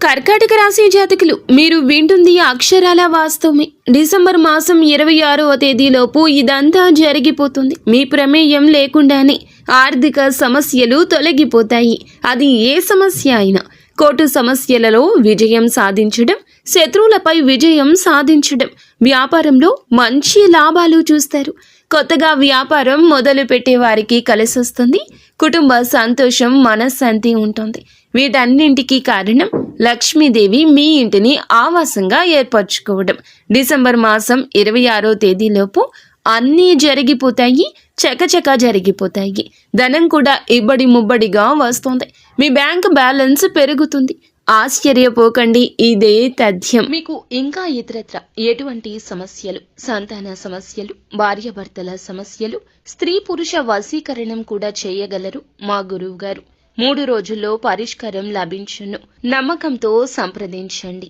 కర్కాటక రాశి జాతకులు, మీరు వింటుంది అక్షరాల వాస్తవమే. డిసెంబర్ మాసం 26వ తేదీలోపు ఇదంతా జరిగిపోతుంది. మీ ప్రమేయం లేకుండానే ఆర్థిక సమస్యలు తొలగిపోతాయి. అది ఏ సమస్య అయినా. కోర్టు సమస్యలలో విజయం సాధించడం, శత్రువులపై విజయం సాధించడం, వ్యాపారంలో మంచి లాభాలు చూస్తారు. కొత్తగా వ్యాపారం మొదలు పెట్టే వారికి కలిసొస్తుంది. కుటుంబ సంతోషం, మనశ్శాంతి ఉంటుంది. వీటన్నింటికీ కారణం లక్ష్మీదేవి మీ ఇంటిని ఆవాసంగా ఏర్పరచుకోవడం. డిసెంబర్ మాసం 26వ తేదీలోపు అన్నీ జరిగిపోతాయి, చకచకా జరిగిపోతాయి. ధనం కూడా ఇబ్బడి ముబ్బడిగా వస్తుంది. మీ బ్యాంక్ బ్యాలెన్స్ పెరుగుతుంది. ఆశ్చర్యపోకండి, ఇదే తథ్యం. మీకు ఇంకా ఇతరత్ర ఎటువంటి సమస్యలు, సంతాన సమస్యలు, భార్యాభర్తల సమస్యలు, స్త్రీ పురుష వశీకరణం కూడా చేయగలరు మా గురువు గారు. 3 రోజుల్లో పరిష్కారం లభించును. నమ్మకంతో సంప్రదించండి.